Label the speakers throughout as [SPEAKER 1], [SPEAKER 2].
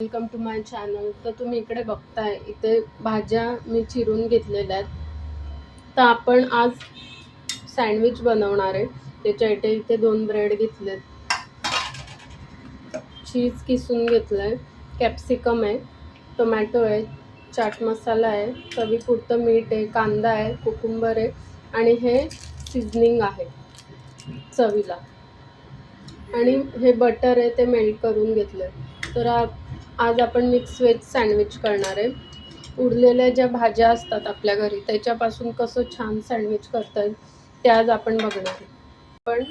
[SPEAKER 1] Welcome to my channel. तर तुम्ही इकडे बघताय, इथे भाज्या मी चिरून घेतलेल्या आहेत. तर आपण आज सँडविच बनवणार आहे. त्याच्या इथे 2 ब्रेड घेतलेत, चीज किसून घेतलंय, कॅप्सिकम आहे, टोमॅटो आहे, चाट मसाला आहे, चवीपुरतं मीठ आहे, कांदा आहे, कुकुंबर आहे आणि हे सीझनिंग आहे चवीला. आणि हे बटर आहे ते मेल्ट करून घेतलं. तर आज आपण मिक्स व्हेज सँडविच करणार आहे. उरलेल्या ज्या भाज्या असतात आपल्या घरी त्याच्यापासून कसं छान सँडविच करता येईल ते आज आपण बघणार आहे. पण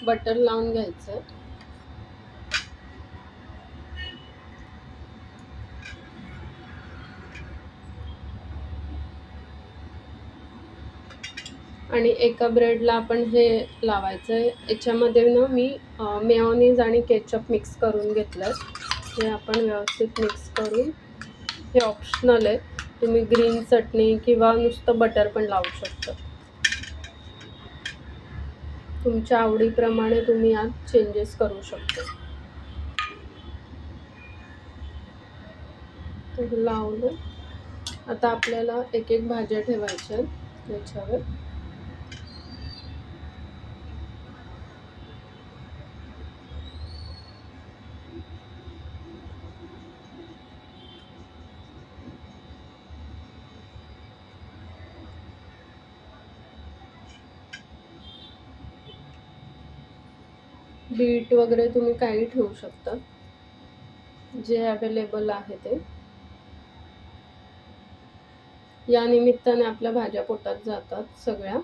[SPEAKER 1] बटर लावून घ्यायचं आहे. आणि एका ब्रेडला आपण हे लावायचं आहे. याच्यामध्ये ना मी मेयोनीज आणि केचप मिक्स करून घेतलं. हे आपण व्यवस्थित मिक्स करून, हे ऑप्शनल आहे, तुम्ही ग्रीन चटणी किंवा नुसतं बटर पण लावू शकता. तुमच्या आवडीप्रमाणे तुम्ही यात चेंजेस करू शकता. तर लावलं. आता आपल्याला एक एक भाज्या ठेवायच्या याच्यावर. बीट वगैरे तुम्ही काही ठेवू शकता, जे अवेलेबल आहे ते. या निमित्ताने आपल्या भाज्या पोटात जातात सगळ्या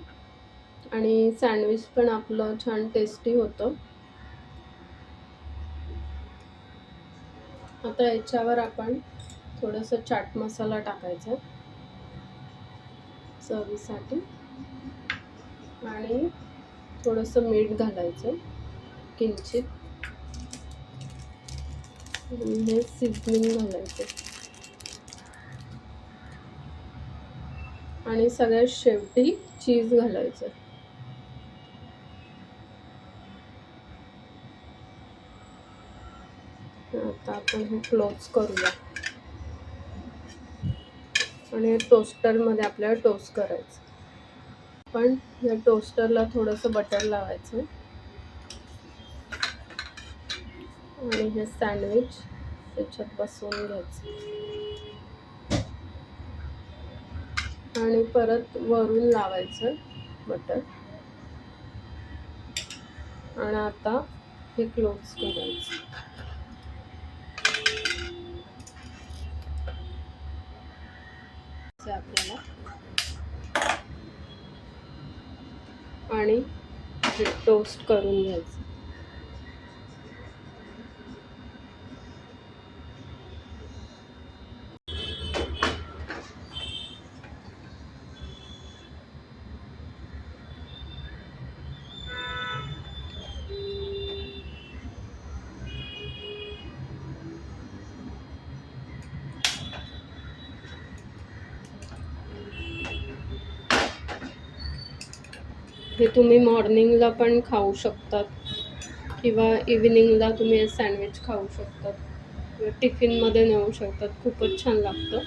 [SPEAKER 1] आणि सँडविच पण आपलं छान टेस्टी होतं. आता याच्यावर आपण थोडंसं चाट मसाला टाकायचा चवीसाठी आणि थोडंसं मीठ घालायचं किंचित. हे सीझनिंग घालायचं आणि सगळ्यात शेवटी चीज घालायचं. आता आपण हे क्लोज करूया आणि टोस्टरमध्ये आपल्याला टोस्ट करायचं. पण या टोस्टरला थोडंसं बटर लावायचं आणि हे सँडविच त्याच्यात बसवून घ्यायचं आणि परत वरून लावायचं बटर. आणि आता हे क्लोज करायचं. आपल्याला आणि हे टोस्ट करून घ्यायचं. हे तुम्ही मॉर्निंगला पण खाऊ शकतात किंवा इव्हिनिंगला तुम्ही हे सँडविच खाऊ शकतात किंवा टिफिनमध्ये नेऊ शकतात. खूपच छान लागतं.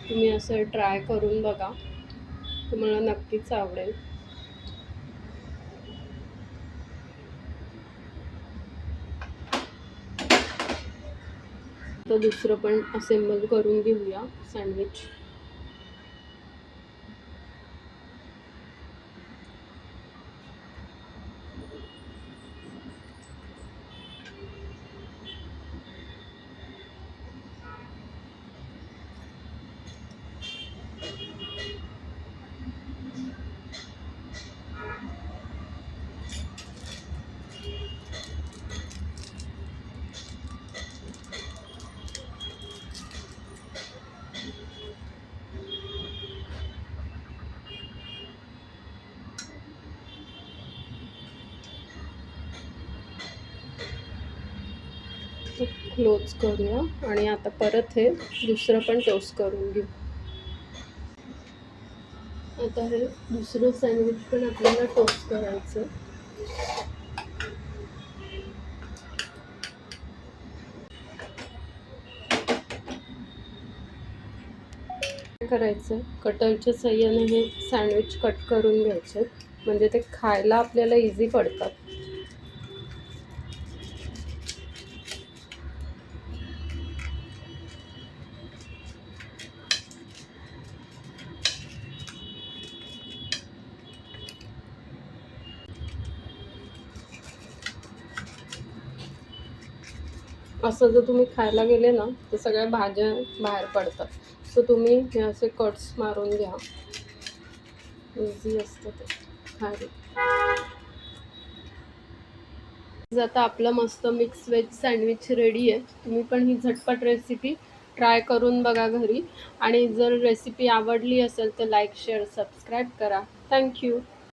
[SPEAKER 1] तुम्ही असं ट्राय करून बघा, तुम्हाला नक्कीच आवडेल. तर दुसरं पण असेंबल करून घेऊया सँडविच. क्लोज करूया आणि आता परत हे दुसरं पण टोस्ट करून घेऊ. आता हे दुसरं सँडविच पण आपल्याला टोस्ट करायचं. करायचं कटरच्या साहाय्याने हे सँडविच कट करून घ्यायचे, म्हणजे ते खायला आपल्याला इझी पडतात. असं जर तुम्ही खायला गेले ना तर सगळ्या भाज्या बाहेर पडतात. सो तुम्ही हे असे कट्स मारून घ्या, इझी असतं ते खायला. आता आपलं मस्त मिक्स व्हेज सँडविच रेडी आहे. तुम्ही पण ही झटपट रेसिपी ट्राय करून बघा घरी, आणि जर रेसिपी आवडली असेल तर लाईक शेअर सबस्क्राईब करा. थँक्यू.